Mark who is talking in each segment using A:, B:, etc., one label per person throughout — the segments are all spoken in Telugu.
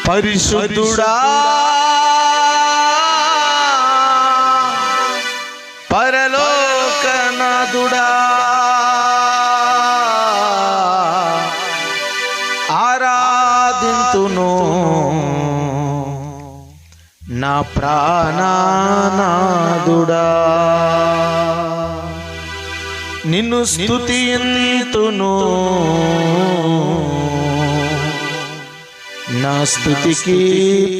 A: పరిశుద్ధుడా పరలోకనాథుడా ఆరాధింతును నా ప్రాణనాథుడా నిన్ను స్తుతింతును నా స్తుతికి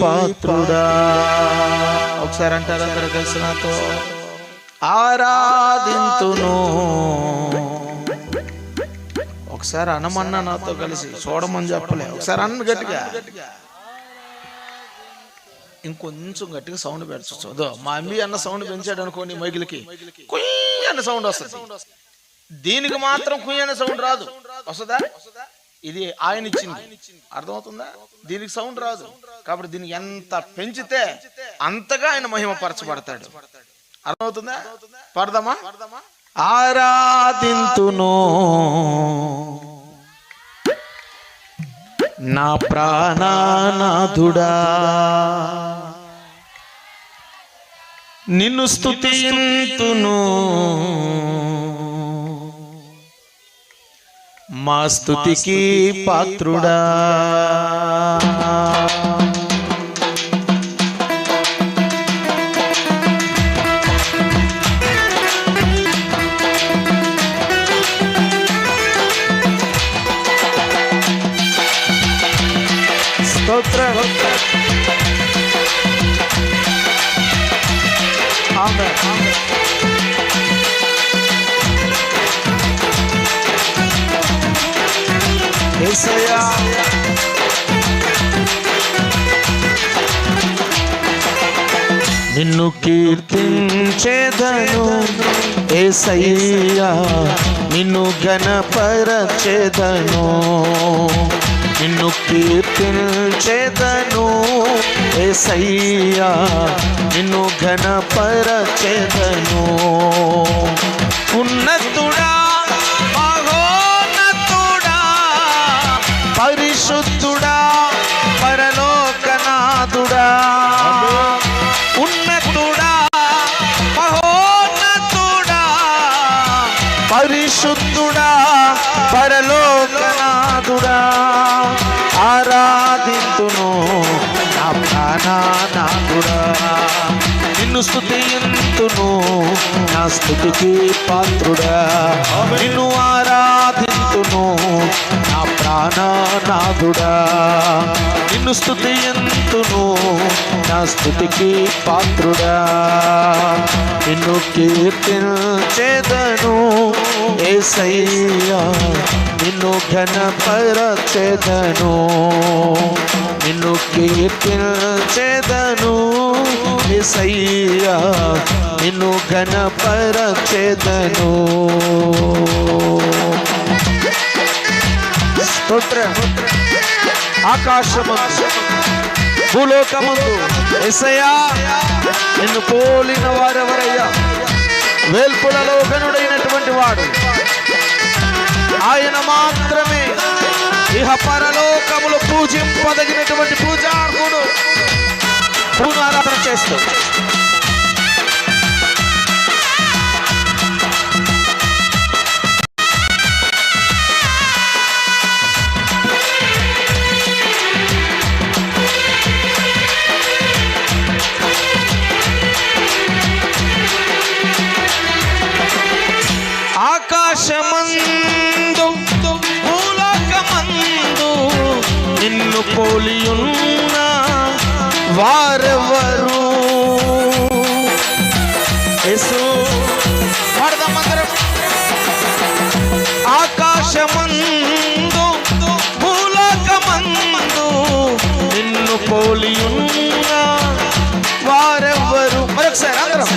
A: పాత్రుడా. ఒకసారి అంటారు అందరూ కలిసి నాతో, ఆరాధింతును. ఒకసారి అనమన్నా నాతో కలిసి, చూడమని చెప్పలే, ఒకసారి అన్న గట్టిగా, ఇంకొంచెం గట్టిగా సౌండ్ పెంచచ్చు. మా అమ్మి అన్న సౌండ్ పెంచాడు అనుకోని మైకిల్కి కుయ్య అన్న సౌండ్ వస్తుంది, దీనికి మాత్రం కుయ్య అనే సౌండ్ రాదు. వస్తుందా? ఇది ఆయన ఇచ్చింది, అర్థమవుతుందా? దీనికి సౌండ్ రాదు, కాబట్టి దీనికి ఎంత పెంచితే అంతగా ఆయన మహిమపరచబడతాడు. అర్థమవుతుందా? పడదామా? ఆరాధింతును నా ప్రాణనాథుడా నిన్ను స్తుతింతును మా స్తుతికి పాత్రుడా. స్తోత్రం. ఆమేన్. యేసయ్యా నిన్ను కీర్తించేదను, యేసయ్యా నిన్ను ఘనపరచెదను, నిన్ను కీర్తించేదను, యేసయ్యా నిన్ను ఘనపరచెదను. ఉన్నతుడా మహోన్నతుడా పరిశుద్ధుడా పరలోకనాథుడా, ఉన్నతుడా మహోన్నతుడా పరిశుద్ధుడా పరలోకనాథుడా ఆరాధింతును నా ప్రాణనాథుడా నిన్ను స్తుతింతును నా స్తుతికి పాత్రుడా. నిన్ను ఆరాధింతును నా ప్రాణనాథుడా నిన్ను స్తుతింతును నా స్తుతికి పాత్రుడా. నిన్ను కీర్తించెదను యేసయ్యా నిన్ను ఘనపరచెదను, నిన్ను కీర్తించెదను యేసయ్యా నిన్ను ఘనపరచెదను. స్తోత్రం. ఆకాశమందు భూలోకమందు యేసయ్యా నిన్ను పోలిన వారెవరయ్యా? వేల్పులలో గనుడైనటువంటి వాడు ఆయన మాత్రమే, ఇహ పరలోకములు పూజింపదగినటువంటి పూజార్హుడు. పూజారాధన చేస్తూ ఆకాశమందు భూలోకమందు నిన్ను పోలియున్న వారెవరు? యేసు పాడదామందరం. ఆకాశమందు భూలోకమందు నిన్ను పోలియున్న వారెవరు? మరొకసారి అందరం.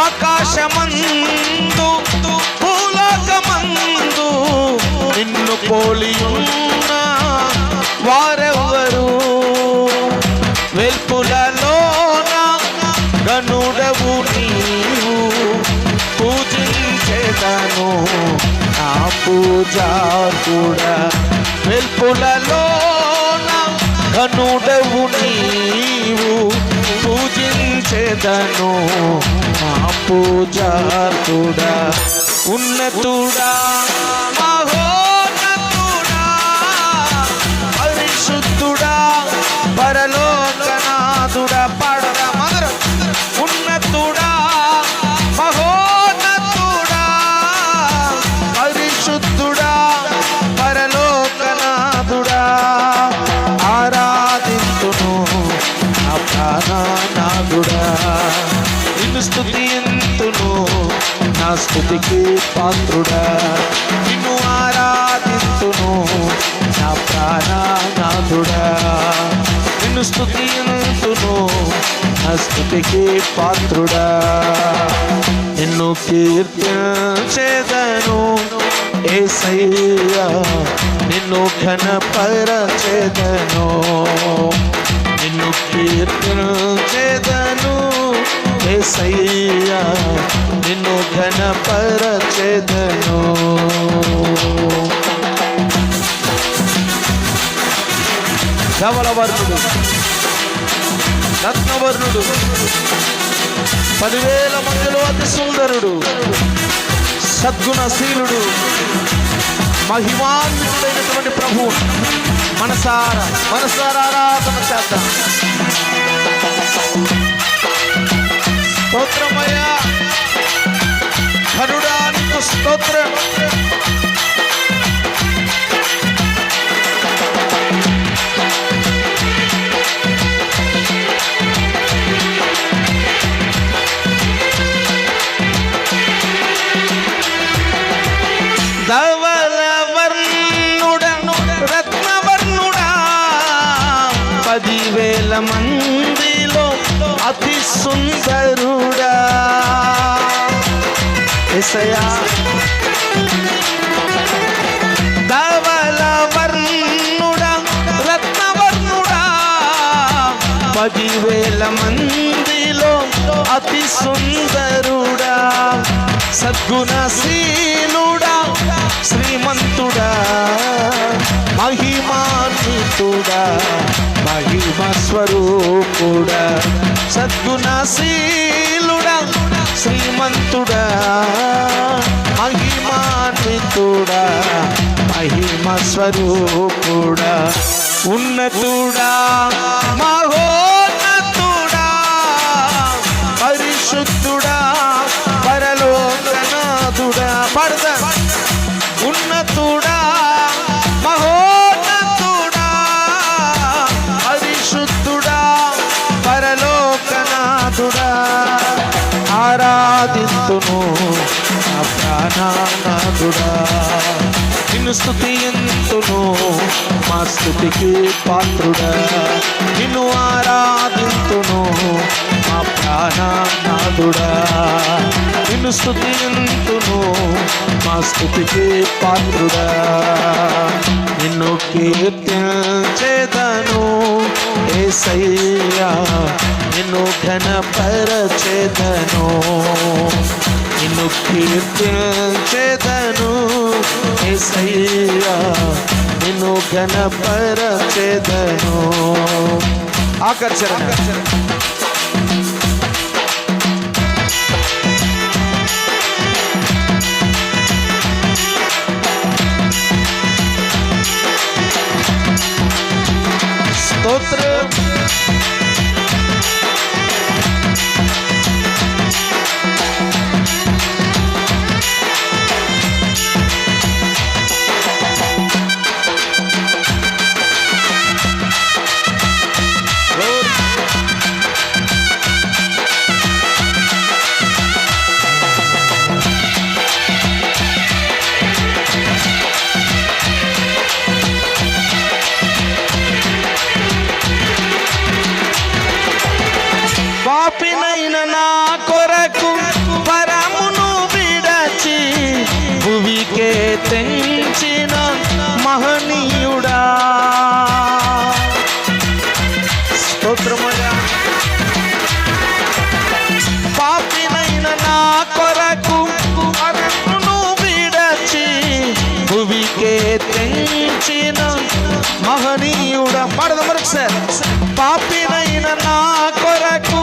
A: ఆకాశమందు భూలోకమందు నిన్ను పోలియున్న వారెవరు? వెల్పులలోన గనుడవు నీవు పూజించెదను నా పూజార్హుడా. వెల్పులలోన ఘనుడవు నీవు పూజించెదను మా పూజార్తుడా ఉన్నతుడా మహోన్నతుడా పరిశుద్ధుడా పరలోకనాథుడా పాడరా మదరు ఉన్నతుడా మహోన్నతుడా పరిశుద్ధుడా పరలోకనాథుడా ఆరాధింతును నా ప్రాణనాథుడా నిన్ను స్తుతింతును నా స్తుతికి పాత్రుడా నిన్ను ఆరాధింతును నా ప్రాణనాథుడా నిన్ను స్తుతింతును నా స్తుతికి పాత్రుడా నిన్ను కీర్తించెదను యేసయ్యా నిన్ను ఘనపరచెదను నిన్ను కీర్తించెదను యేసయ్యా నిన్ను ఘనపరచెదను ధవళవర్ణుడు రత్నవర్ణుడు 10,000 మందిలో అతి సుందరుడు సద్గుణశీలుడు మహిమాన్వితుడైనటువంటి ప్రభువు మనసారా ఆరాధన చేద్దాం. స్తోత్రమయ్యా ఘనుడా నీకు స్తోత్రం. ధవళవర్ణుడా రత్నవర్ణుడా 10,000 మందిలో అతి సుందరుడా యేసయ్యా ధవళవర్ణుడా రత్నవర్ణుడా 10,000 మందిలో అతి సుందరుడా సద్గుణశీలుడా శ్రీమంతుడా మహిమాన్వితుడా మహిమ స్వరూపుడా సద్గుణశీలుడా శ్రీమంతుడా మహిమాన్వితుడా మహిమ స్వరూపుడా ఉన్నతుడా మహోన్నతుడా పరిశుద్ధుడా పరలోకనాథుడా పడదా ఉన్నతుడా మహోన్నతుడా పరిశుద్ధుడా పరలోకనాథుడా ఆరాధింతును నా ప్రాణనాథుడా నిన్ను స్తుతింతును మా స్తుతికి పాత్రుడా నిన్ను ఆరాధింతును మా ప్రాణనాథుడా నిన్ను స్తుతింతును మా స్తుతికి పాత్రుడా నిన్ను కీర్తించెదను యేసయ్యా నిన్ను ఘనపరచెదను నిన్ను కీర్తించెదను యేసయ్యా నిన్ను ఘనపరచెదను. ఆకర్షణ స్తోత్రం. మహనీయుడా. పాడదాం మరొకసారి. పాపినైన నా కొరకు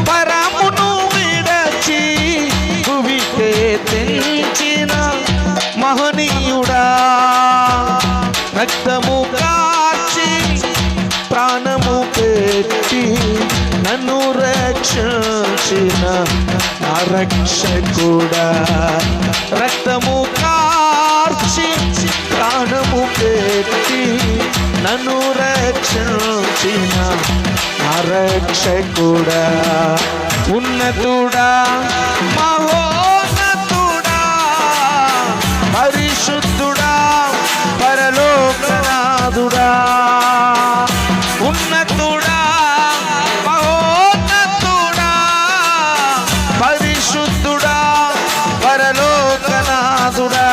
A: పరమును విడచి భువికే తెంచిన మహనీయుడా, రక్తము కాచి ప్రాణము పెట్టి నన్ను రక్షించిన నా రక్షకుడా, రక్తము కార్చి ప్రాణము పెట్టి నన్ను రక్షించిన నా రక్షకుడా, ఉన్నతుడా మహోన్నతుడా పరిశుద్ధుడా పరలోకనాథుడా, ఉన్నతుడా మహోన్నతుడా పరిశుద్ధుడా పరలోకనాథుడా,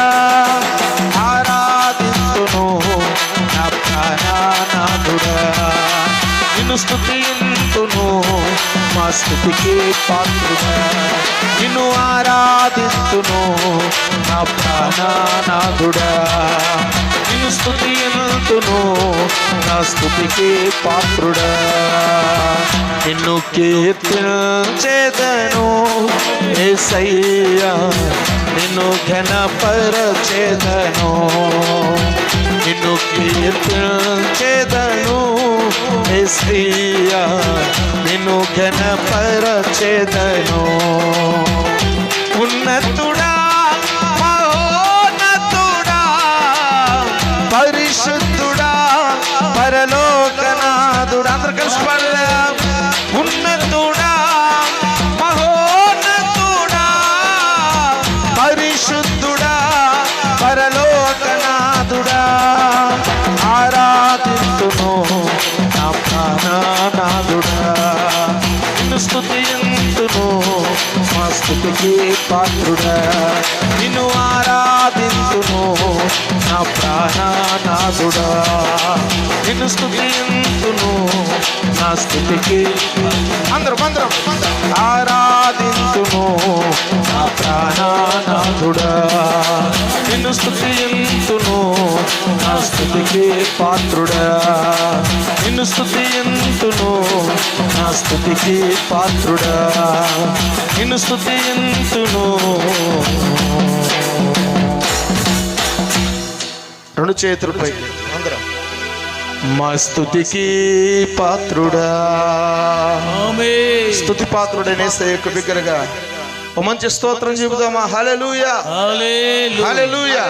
A: ఆరాధింతును నా ప్రాణనాథుడా, నిన్ను స్తుతింతును మా స్తుతికి పాత్రుడా, నిన్ను ఆరాధింతును నా ప్రాణనాథుడా, నిన్ను స్తుతింతును నా స్తుతికి పాత్రుడా, నిన్ను కీర్తించెదను యేసయ్యా, నిన్ను ఘనపరచెదను, నిన్ను కీర్తించెదను యేసయ్యా, నిన్ను ఘనపరచెదను, ఉన్నతుడా మహోన్నతుడా పరిశుద్ధుడా పరలోకనాథుడా. అందరూ కలిసి పాడదాం. ఉన్నతుడా మహోన్నతుడా పరిశుద్ధుడా పరలోకనాథుడా, ఆరాధింతును నా ప్రాణనాథుడా, నిన్ను స్తుతింతును మా స్తుతికి పాత్రుడా, నిన్ను ఆరాధింతును నా ప్రాణనాథుడా, నిన్ను స్తుతింతును నా స్తుతికి అందరం ఆరాధింతును నా ప్రాణనాథుడా, నిన్ను స్తుతింతును నా స్తుతికి పాత్రుడా, నిన్ను స్తుతింతును నా స్తుతికి పాత్రుడా, నిన్ను స్తుతింతును. రెండు చేతులు పైకి అందరం. మా స్తుతికి పాత్రుడా, స్తుతి పాత్రుడనే యొక్క బిగ్గరగా ఓ మంచి స్తోత్రం చెబుదామా. హల్లెలూయా, హల్లెలూయా.